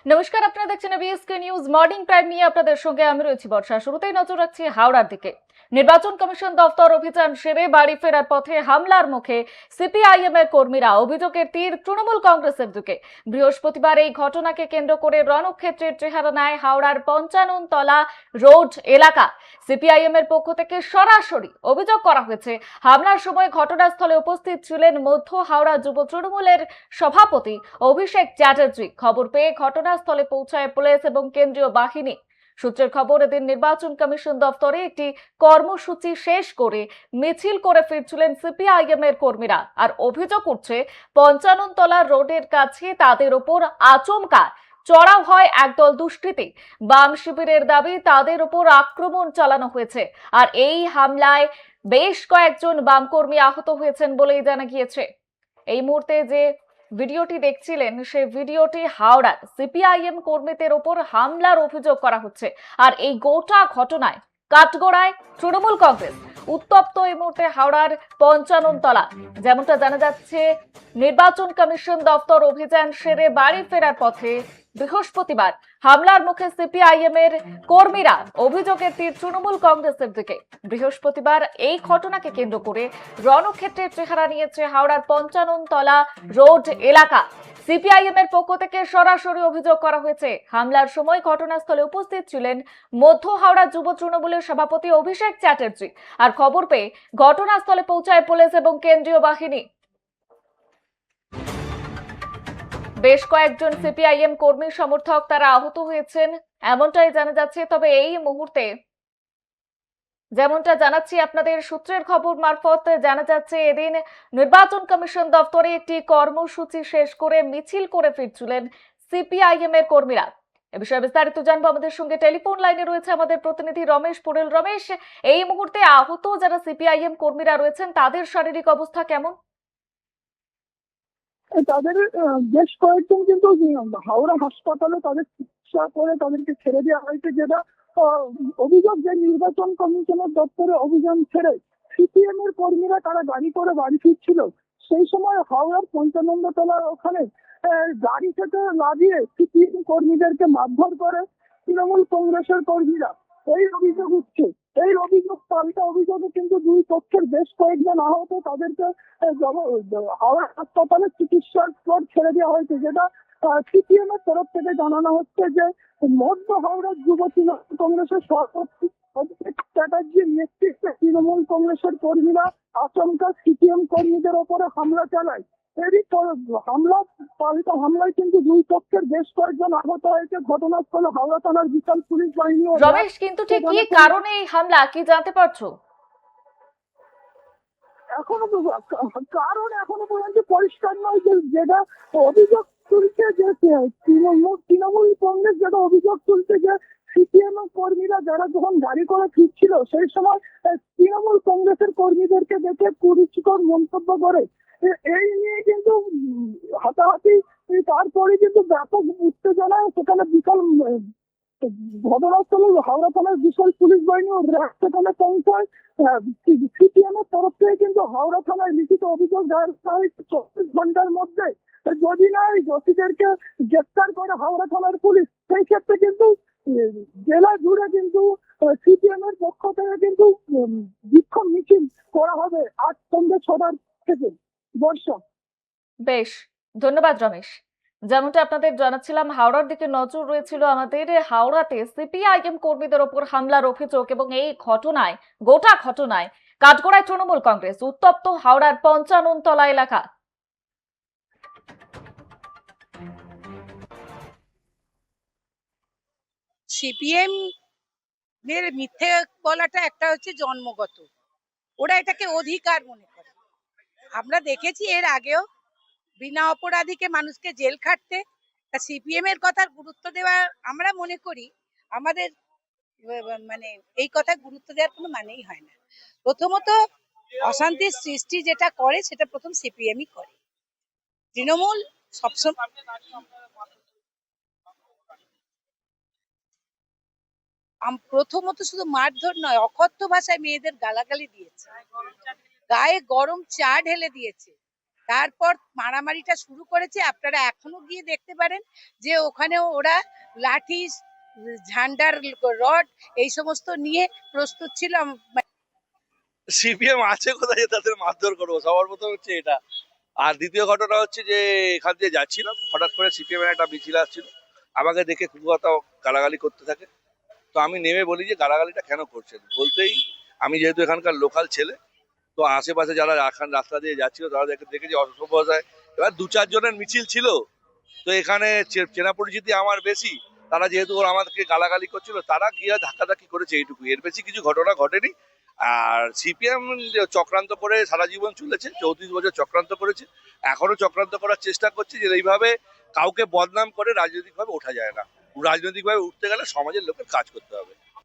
নমস্কার, আপনারা দেখছেন বিএসকে নিউজ মর্নিং প্রাইম নিয়ে আপনাদের সঙ্গে আমি রয়েছি বর্ষা। শুরুতেই নজর রাখছি হাওড়ার দিকে। নির্বাচন কমিশন দফতর অভিযান সেরে বাড়ি ফেরার পথে হামলার মুখে সিপিআইএম এর কর্মীরা। অভিযোগের তীর তৃণমূল কংগ্রেসের দিকে। বৃহস্পতিবার এই ঘটনাকে কেন্দ্র করে রণক্ষেত্রের চেহারা নেয় হাওড়ার ৫৫ তলা রোড এলাকা। সিপিআইএম এর পক্ষ থেকে সরাসরি অভিযোগ করা হয়েছে, হামলার সময় ঘটনাস্থলে উপস্থিত ছিলেন মধ্য হাওড়া যুব তৃণমূলের সভাপতি অভিষেক চ্যাটার্জি। খবর পেয়ে ঘটনাস্থলে পৌঁছায় পুলিশ এবং কেন্দ্রীয় বাহিনী। সূত্রের খবর, এদিন নির্বাচন কমিশন দফতরে একটি কর্মসূচি শেষ করে মিছিল করে ফিরছিলেন সিপিআইএম এর কর্মীরা। আর অভিযোগ উঠছে, ৫৫ তলা রোডের কাছে তাদের ওপর আচমকা চড়াও হয় একদল দুষ্কৃতী। বাম শিবিরের দাবি তাদের উপর আক্রমণ চালানো হয়েছে। আর এই হামলায় বেশ কয়েকজন বাম কর্মী আহত হয়েছেন বলেই জানা গিয়েছে। এই মুহূর্তে যে ভিডিওটি দেখছিলেন, সেই ভিডিওটি হাওড়ার সিপিআইএম কর্মীদের ওপর হামলার অভিযোগ করা হচ্ছে। আর এই গোটা ঘটনায় কাঠগড়ায় তৃণমূল কংগ্রেস। উত্তপ্ত এই মুহূর্তে হাওড়ার ৫৫ তলা। যেমনটা জানা যাচ্ছে, নির্বাচন কমিশন দফতর অভিযান সেরে বাড়ি ফেরার পথে বৃহস্পতিবার হামলার মুখে সিপিআইএম এর কর্মীরা। অভিযোগের তীর তৃণমূল কংগ্রেসের দিকে। বৃহস্পতিবার এই ঘটনাকে কেন্দ্র করে রণক্ষেত্রের চেহারা নিয়েছে হাওড়ার ৫৫ তলা রোড এলাকা। সিপিআইএম এর পক্ষ থেকে সরাসরি অভিযোগ করা হয়েছে, হামলার সময় ঘটনাস্থলে উপস্থিত ছিলেন মধ্য হাওড়া যুব তৃণমূলের সভাপতি অভিষেক চ্যাটার্জি। আর খবর পেয়ে ঘটনাস্থলে পৌঁছায় পুলিশ এবং কেন্দ্রীয় বাহিনী। বেশ কয়েকজন সিপিআইএম কর্মী সমর্থক তারা আহত হয়েছেন এমনটাই জানা যাচ্ছে। তবে এই মুহূর্তে যেমনটা জানাচ্ছি আপনাদের সূত্রের খবর মারফত, জানা যাচ্ছে এদিন নির্বাচন কমিশন দফতরে একটি কর্মসূচি শেষ করে মিছিল করে ফিরছিলেন সিপিআইএম এর কর্মীরা। এ বিষয়ে বিস্তারিত জানবো। আমাদের সঙ্গে টেলিফোন লাইনে রয়েছে আমাদের প্রতিনিধি রমেশ পোড়েল। রমেশ, এই মুহূর্তে আহত যারা সিপিআইএম কর্মীরা রয়েছেন তাদের শারীরিক অবস্থা কেমন? তাদের বেশ কয়েকজন কিন্তু হাওড়া হাসপাতালে তাদের চিকিৎসা করে তাদেরকে ছেড়ে দেওয়া হয়েছে। যেটা অভিযোগ যে নির্বাচন কমিশনের দপ্তরে অভিযান ছেড়ে সিপিএম এর কর্মীরা তারা গাড়ি করে বাড়ি ফিরছিল। সেই সময় হাওড়ার ৫৫ তলার ওখানে গাড়ি থেকে লাগিয়ে সিপিএম কর্মীদেরকে মারধর করে তৃণমূল কংগ্রেসের কর্মীরা। এই অভিযোগ উঠছে। এই অভিযোগ পাল্টা অভিযোগে কিন্তু দুই পক্ষের বেশ কয়েকজন আহত, তাদেরকে হাওড়া হাসপাতালে চিকিৎসার পর ছেড়ে দেওয়া হয়েছে। যেটা সিপিএম এর তরফ থেকে জানানো হচ্ছে যে মধ্য হাওড়ার যুব তৃণমূল কংগ্রেসের সভাপতি অভিষেক চ্যাটার্জির নেতৃত্বে তৃণমূল কংগ্রেসের কর্মীরা আচমকা সিপিএম কর্মীদের ওপরে হামলা চালায়। এরই হামলা পাল্টা হামলায় কিন্তু দুই পক্ষের বেশ কয়েকজন আহত হয়েছে। ঘটনাস্থলে হাওড়া থানার বিশাল পুলিশ বাহিনী। রমেশ, কিন্তু ঠিক কি কারণে এই হামলা কি জানতে পারছো? এখনো পর্যন্ত পরিষ্কার নয়। যেটা অভিযোগ তুলছে যে তৃণমূল কংগ্রেস যেটা অভিযোগ তুলছে যে সিপিএম কর্মীরা যারা যখন গাড়ি করে ফিরছিল সেই সময় তৃণমূল কংগ্রেসের কর্মীদেরকে দেখে কুরুচিকর মন্তব্য করে। এই নিয়ে কিন্তু হাতাহাতি, তারপরে কিন্তু ব্যাপক উত্তেজনা সেখানে বিশাল ঘটনাস্থলে হাওড়া থানার বিশাল পুলিশ বাহিনী ও র্যাব সেখানে পৌঁছায়। সিপিএম এর তরফ থেকে কিন্তু হাওড়া থানায় লিখিত অভিযোগ দায়ের করা হয়েছে ২৪ ঘন্টার মধ্যে। যদি না এই দোষীদেরকে গ্রেফতার করে হাওড়া থানার পুলিশ, সেই ক্ষেত্রে কিন্তু জেলা জুড়ে কিন্তু সিপিএম এর পক্ষ থেকে কিন্তু বিক্ষোভ মিছিল করা হবে আজ সন্ধ্যে ৬টার থেকে। বর্ষা। বেশ, ধন্যবাদ রমেশ। যেমনটা আপনাদের জানাচ্ছিলাম, হাওড়ার দিকে নজর রয়েছিল আমাদের। হাওড়াতে সিপিআইএম কর্মীদের ওপর হামলার অভিযোগ এবং এই ঘটনায়, গোটা ঘটনায় কাঠগড়ায় তৃণমূল কংগ্রেস। উত্তপ্ত হাওড়ার ৫৫ তলা এলাকা। সিপিএম এর মিথ্যে বলাটা একটা হচ্ছে জন্মগত, ওরা এটাকে অধিকার মনে করে। আমরা দেখেছি এর আগেও বিনা অপরাধীকে মানুষকে জেল খাটতে। সিপিএম এর কথার গুরুত্ব দেওয়া, আমরা মনে করি আমাদের মানে এই কথা গুরুত্ব দেওয়ার কোনো মানেই হয় না। প্রথমত অশান্তির সৃষ্টি যেটা করে সেটা প্রথম সিপিএমই করে। তৃণমূল সবসময় প্রথমত শুধু মারধর নয়, অকথ্য ভাষায় মেয়েদের গালাগালি দিয়েছে, গায়ে গরম চা ঢেলে দিয়েছে, তারপর মারামারিটা শুরু করেছে। আপনারা এখনো গিয়ে দেখতে পারেন যে ওখানেও ওরা লাঠি, ঝান্ডার রড এই সমস্ত নিয়ে প্রস্তুত ছিল। সিপিএম আছে কোথায় যে তাদের মারধর করবো? সবার প্রথম হচ্ছে এটা। আর দ্বিতীয় ঘটনা হচ্ছে যে এখান দিয়ে যাচ্ছিলাম, হঠাৎ করে সিপিএম এর একটা মিছিল আসছিল, আমাকে দেখে কুকুরতা গালাগালি করতে থাকে। তো আমি নেমে বলি যে গালাগালিটা কেন করছেন, বলতেই আমি যেহেতু এখানকার লোকাল ছেলে, তো আশেপাশে যারা এখন রাস্তা দিয়ে যাচ্ছিল তারা দেখে যে অসভ্য ভাষায়, এবার 2-4 জনের মিছিল ছিল, তো এখানে চেনা পরিচিতি আমার বেশি, তারা যেহেতু ওরা আমাদেরকে গালাগালি করছিল, তারা গিয়ে ধাক্কাধাক্কি করেছে, এইটুকু, এর বেশি কিছু ঘটনা ঘটেনি। আর সিপিএম চক্রান্ত করে সারা জীবন চলেছে, 34 বছর চক্রান্ত করেছে, এখনো চক্রান্ত করার চেষ্টা করছে, যে এইভাবে কাউকে বদনাম করে রাজনৈতিকভাবে ওঠা যায় না। রাজনৈতিকভাবে উঠতে গেলে সমাজের লোকের কাজ করতে হবে।